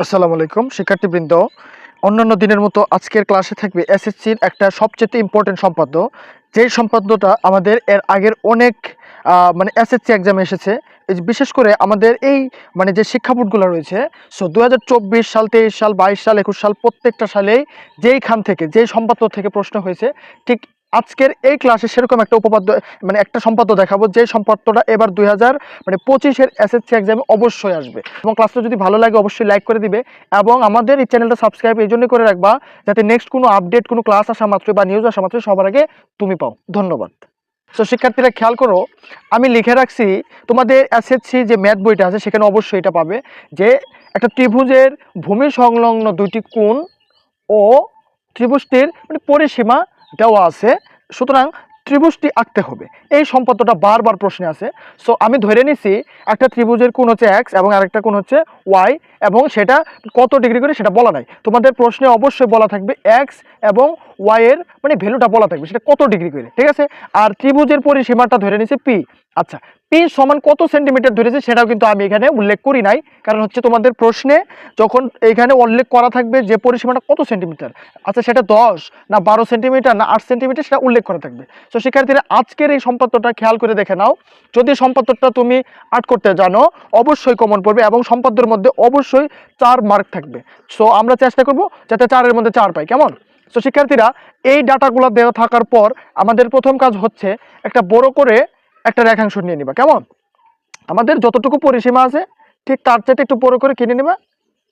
আসসালামু আলাইকুম শিক্ষার্থীবৃন্দ। অন্যান্য দিনের মতো আজকের ক্লাসে থাকবে এসএসসির একটা সবচেয়ে ইম্পর্টেন্ট সম্পাদ্য, যেই সম্পাদ্যটা আমাদের এর আগের অনেক মানে এসএসসি এক্সামে এসেছে। বিশেষ করে আমাদের এই মানে যে শিক্ষা বোর্ডগুলো রয়েছে, সো 2024 সাল, 23 সাল, 22 সাল, 21 সাল প্রত্যেকটা সালেই যেইখান থেকে যেই সম্পাদ্য থেকে প্রশ্ন হয়েছে, ঠিক আজকের এই ক্লাসে সেরকম একটা উপপাদ্য মানে একটা সম্পাদ্য দেখাবো, যে সম্পাদ্যটা এবার 2025-এর এসএসসি এক্সামে অবশ্যই আসবে। এবং ক্লাসটা যদি ভালো লাগে অবশ্যই লাইক করে দিবে এবং আমাদের এই চ্যানেলটা সাবস্ক্রাইব এই জন্য করে রাখবা যাতে নেক্সট কোনো আপডেট, কোনো ক্লাস আসা মাত্রই বা নিউজ আসা মাত্রই সবার আগে তুমি পাও। ধন্যবাদ। সো শিক্ষার্থীরা খেয়াল করো, আমি লিখে রাখছি তোমাদের এসএসসি যে ম্যাথ বইটা আছে সেখানে অবশ্যই এটা পাবে, যে একটা ত্রিভুজের ভূমি সংলগ্ন দুইটি কোণ ও ত্রিভুজটির মানে পরিসীমা দেওয়া আছে, সুতরাং ত্রিভুজটি আঁকতে হবে। এই সম্পর্কটা বারবার প্রশ্নে আছে। সো আমি ধরে নিছি একটা ত্রিভুজের কোণ হচ্ছে এক্স এবং আরেকটা কোণ হচ্ছে ওয়াই, এবং সেটা কত ডিগ্রি করে সেটা বলা নাই। তোমাদের প্রশ্নে অবশ্যই বলা থাকবে এক্স এবং ওয়াই এর মানে ভ্যালুটা বলা থাকবে, সেটা কত ডিগ্রি করে, ঠিক আছে। আর ত্রিভুজের পরিসীমাটা ধরে নিছি পি। আচ্ছা, পি সমান কত সেন্টিমিটার ধরেছে সেটাও কিন্তু আমি এখানে উল্লেখ করি নাই, কারণ হচ্ছে তোমাদের প্রশ্নে যখন এখানে উল্লেখ করা থাকবে যে পরিসীমাটা কত সেন্টিমিটার, আচ্ছা সেটা 10 না 12 সেন্টিমিটার না 8 সেন্টিমিটার সেটা উল্লেখ করা থাকবে। তো শিক্ষার্থীরা আজকের এই সম্পাদ্যটা খেয়াল করে দেখে নাও, যদি সম্পাদ্যটা তুমি আর্ট করতে জানো অবশ্যই কমন পড়বে এবং সম্পাদ্যের মধ্যে অবশ্যই 4 মার্ক থাকবে। সো আমরা চেষ্টা করব যাতে 4-এর মধ্যে 4 পাই, কেমন? সো শিক্ষার্থীরা এই ডাটাগুলো দেওয়া থাকার পর আমাদের প্রথম কাজ হচ্ছে একটা বড় করে একটা রেখাংশ নিয়ে নিবা, কেমন? আমাদের যতটুকু পরিসীমা আছে ঠিক তার চাইতে একটু বড় করে কিনে নিবা,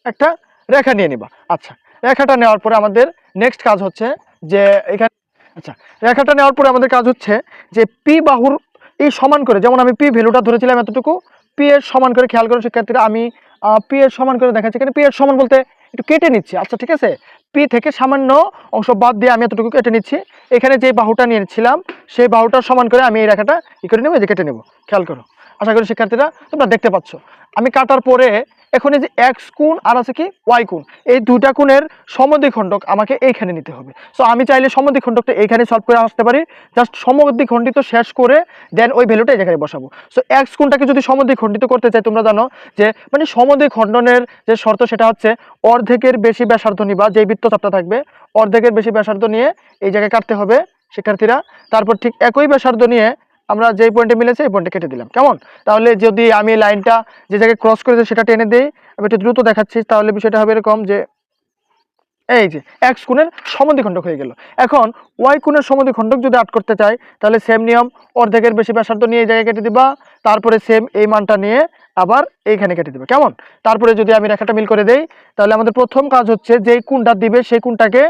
একটা রেখা নিয়ে নিবা। আচ্ছা, রেখাটা নেওয়ার পরে আমাদের নেক্সট কাজ হচ্ছে যে এখানে আচ্ছা রেখাটা নেওয়ার পরে আমাদের কাজ হচ্ছে যে পি বাহুর এই সমান করে, যেমন আমি পি ভ্যালুটা ধরেছিলাম এতটুকু, পি এর সমান করে খেয়াল করো শিক্ষার্থীরা, আমি পি এর সমান করে দেখাচ্ছি। এখানে পি এর সমান বলতে একটু কেটে নিচ্ছি। আচ্ছা ঠিক আছে, পি থেকে সামান্য অংশ বাদ দিয়ে আমি এতটুকু কেটে নিচ্ছি। এখানে যে বাহুটা নিয়েছিলাম সেই বাহুটার সমান করে আমি এই রেখাটা করে নেবো, যে কেটে নেবো। খেয়াল করো, আশা করি শিক্ষার্থীরা তোমরা দেখতে পাচ্ছ। আমি কাটার পরে এখন এই যে এক্স কোণ আর আছে কি ওয়াই কোণ, এই দুটা কোণের সমদ্বিখণ্ডক আমাকে এইখানে নিতে হবে। সো আমি চাইলে সমদ্বিখণ্ডকটা এইখানে সলভ করে আসতে পারি, জাস্ট সমদ্বিখণ্ডিত শেষ করে দেন ওই ভ্যালুটা এই জায়গায় বসাবো। সো এক্স কোণটাকে যদি সমদ্বিখণ্ডিত করতে চাই, তোমরা জানো যে মানে সমদ্বিখণ্ডনের যে শর্ত সেটা হচ্ছে অর্ধেকের বেশি ব্যাসার্ধ নিবা, যে বৃত্তচাপটা থাকবে অর্ধেকের বেশি ব্যাসার্ধ নিয়ে এই জায়গায় কাটতে হবে শিক্ষার্থীরা। তারপর ঠিক একই ব্যাসার্ধ নিয়ে আমরা যেই পয়েন্টে মিলেছে এই পয়েন্টে কেটে দিলাম, কেমন? তাহলে যদি আমি লাইনটা যে জায়গায় ক্রস করেছে সেটা টেনে দিই, আমি একটু দ্রুত দেখাচ্ছি, তাহলে বিষয়টা হবে এরকম যে এই যে এক্স কোণের সমদ্বিখণ্ডক হয়ে গেল। এখন ওয়াই কোণের সমদ্বিখণ্ডক যদি আট করতে চাই তাহলে সেম নিয়ম, অর্ধেকের বেশি ব্যাসার্ধ নিয়ে এই জায়গায় কেটে দিবা, তারপরে সেম এই মানটা নিয়ে আবার এইখানে কেটে দিবা, কেমন? তারপরে যদি আমি রেখাটা মিল করে দেই তাহলে আমাদের প্রথম কাজ হচ্ছে যেই কোণটা দিবে সেই কোণটাকে,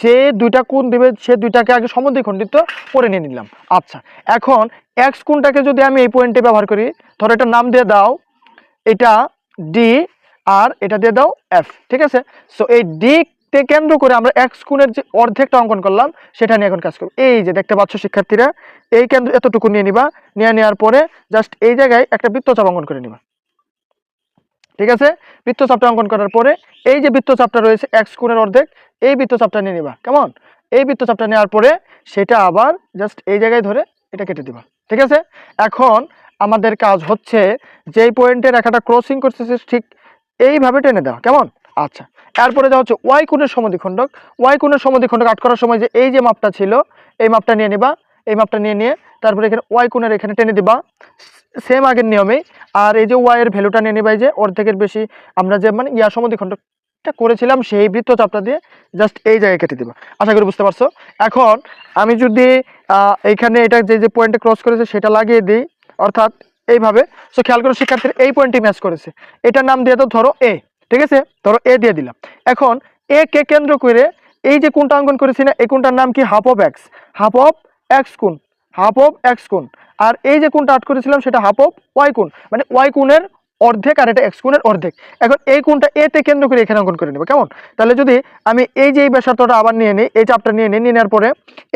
যে দুইটা কোণ দিবে সে দুইটাকে আগে সমদ্বিখণ্ডিত করে নিয়ে নিলাম। আচ্ছা, এখন এক্স কোণটাকে যদি আমি এই পয়েন্টে ব্যবহার করি, ধরো এটার নাম দিয়ে দাও, এটা ডি আর এটা দিয়ে দাও এফ, ঠিক আছে। সো এই ডি তে কেন্দ্র করে আমরা এক্স কোণের যে অর্ধেকটা অঙ্কন করলাম সেটা নিয়ে এখন কাজ করব। এই যে দেখতে পাচ্ছ শিক্ষার্থীরা, এই কেন্দ্র এতটুকু নিয়ে নিবা, নিয়ে নেওয়ার পরে জাস্ট এই জায়গায় একটা বৃত্তচাপ অঙ্কন করে নিবা, ঠিক আছে। বৃত্তচাপটা অঙ্কন করার পরে এই যে বৃত্তচাপটা রয়েছে এক্স কোণের অর্ধেক, এই বৃত্তচাপটা নিয়ে নিবা, কেমন? এই বৃত্তচাপটা নেওয়ার পরে সেটা আবার জাস্ট এই জায়গায় ধরে এটা কেটে দিবা, ঠিক আছে। এখন আমাদের কাজ হচ্ছে যেই পয়েন্টে রেখাটা ক্রসিং করতেছে ঠিক এইভাবে টেনে দেওয়া, কেমন? আচ্ছা, এরপরে যা হচ্ছে ওয়াই কোণের সমদ্বিখণ্ডক। ওয়াই কোণের সমদ্বিখণ্ডক আট করার সময় যে এই যে মাপটা ছিল এই মাপটা নিয়ে নিবা, এই মাপটা নিয়ে তারপরে এখানে ওয়াই কোণের এখানে টেনে দিবা সেম আগের নিয়মেই। আর এই যে ওয়াই এর ভ্যালুটা নিয়ে নিবা, এই যে অর্ধেকের বেশি আমরা যে মানে সমদ্বিখণ্ডকটা করেছিলাম সেই বৃত্তচাপটা দিয়ে জাস্ট এই জায়গায় কেটে দিবা। আশা করি বুঝতে পারছো। এখন আমি যদি এইখানে এটা যে যে পয়েন্টে ক্রস করেছে সেটা লাগিয়ে দিই, অর্থাৎ এইভাবে। সো খেয়াল করো শিক্ষার্থীর এই পয়েন্টটি ম্যাচ করেছে, এটার নাম দিয়ে দাও ধরো এ, ঠিক আছে, ধরো এ দিয়ে দিলাম। এখন এ কে কেন্দ্র করে এই যে কোণটা অঙ্কন করেছি না, এই কোণটার নাম কি half of x, half of x কোণ, হাফ অফ এক্স কোণ। আর এই যে কোণটা আট করেছিলাম সেটা হাফ অফ ওয়াই কোণ, মানে ওয়াই কোণের অর্ধেক আর এটা এক্স কোণের অর্ধেক। এখন এই কোণটা এ তে কেন্দ্র করে এখানে অঙ্কন করে নেব, কেমন? তাহলে যদি আমি এই যে এই ব্যাসার্ধটা আবার নিয়ে নিই, এই চাপটা নিয়ে নেওয়ার পরে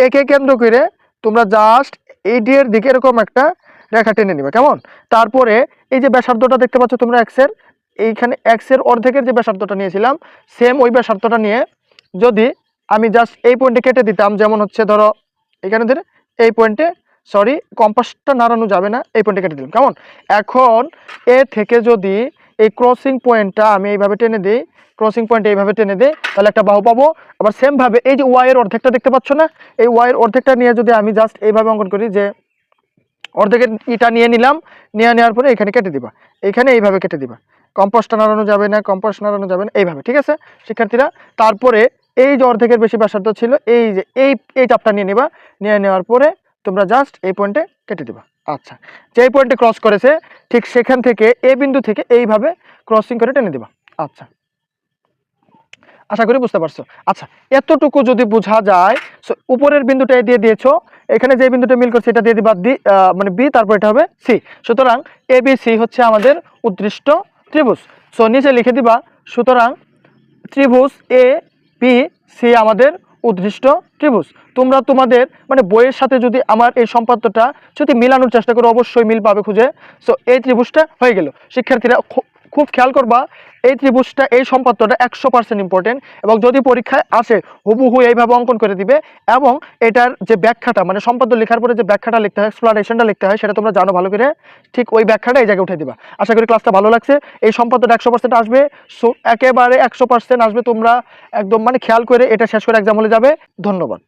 একে কেন্দ্র করে তোমরা জাস্ট এই ডি এর দিকে এরকম একটা রেখা টেনে নিবে, কেমন? তারপরে এই যে ব্যাসার্ধটা দেখতে পাচ্ছ তোমরা এক্সের, এইখানে এক্সের অর্ধেকের যে ব্যাসার্ধটা নিয়েছিলাম সেম ওই ব্যাসার্ধটা নিয়ে যদি আমি জাস্ট এই পয়েন্টে কেটে দিতাম, যেমন হচ্ছে ধরো এখানে ধরে এই পয়েন্টে, সরি কম্পাসটা নাড়ানো যাবে না, এই পয়েন্টে কেটে দিলাম, কেমন? এখন এ থেকে যদি এই ক্রসিং পয়েন্টটা আমি এইভাবে টেনে দিই, ক্রসিং পয়েন্ট এইভাবে টেনে দিই, তাহলে একটা বাহু পাবো। আবার সেমভাবে এই যে ওয়াই এর অর্ধেকটা দেখতে পাচ্ছ না, এই ওয়াই এর অর্ধেকটা নিয়ে যদি আমি জাস্ট এইভাবে অঙ্কন করি যে অর্ধেকের ইটা নিয়ে নিলাম, নেওয়ার পরে এখানে কেটে দিবা, এইখানে এইভাবে কেটে দিবা, কম্পাসটা নাড়ানো যাবে না, কম্পাস নাড়ানো যাবে না, এইভাবে, ঠিক আছে শিক্ষার্থীরা। তারপরে এই যে অর্ধেকের বেশি ব্যাসার্ধ ছিল এই যে এই চাপটা নিয়ে নিবা, নেওয়ার পরে তোমরা জাস্ট এই পয়েন্টে কেটে দিবা। আচ্ছা, যেই পয়েন্টে ক্রস করেছে ঠিক সেখান থেকে এ বিন্দু থেকে এইভাবে ক্রসিং করে টেনে দিবা। আচ্ছা, আশা করি বুঝতে পারছো। আচ্ছা, এতটুকু যদি বোঝা যায়, উপরের বিন্দুটা দিয়ে দিয়েছো, এখানে যে বিন্দুটা মিল করছে এটা দিয়ে দিবা মানে বি, তারপর এটা হবে সি। সুতরাং এ বি সি হচ্ছে আমাদের উদ্দৃষ্ট ত্রিভুজ। সো নিচে লিখে দিবা, সুতরাং ত্রিভুজ এ বি সি আমাদের উদ্দৃষ্ট ত্রিভুজ। তোমরা তোমাদের মানে বইয়ের সাথে যদি আমার এই সম্পাদ্যটা যদি মিলানোর চেষ্টা করো অবশ্যই মিল পাবে খুঁজে। সো এই ত্রিভুজটা হয়ে গেল। শিক্ষার্থীরা খুব খেয়াল করবা, এই ত্রিভুজটা এই সম্পাদ্যটা 100% ইম্পর্টেন্ট, এবং যদি পরীক্ষায় আসে হুবহু এইভাবে অঙ্কন করে দিবে, এবং এটার যে ব্যাখ্যাটা মানে সম্পাদ্য লেখার পরে যে ব্যাখ্যাটা লিখতে হয়, এক্সপ্লানেশনটা লিখতে হয়, সেটা তোমরা জানো ভালো করে, ঠিক ওই ব্যাখ্যাটা এই জায়গায় উঠে দিবা। আশা করি ক্লাসটা ভালো লাগছে। এই সম্পাদ্যটা 100% আসবে, সো একেবারে 100% আসবে। তোমরা একদম মানে খেয়াল করে এটা শেষ করে এক্সাম হলে যাবে। ধন্যবাদ।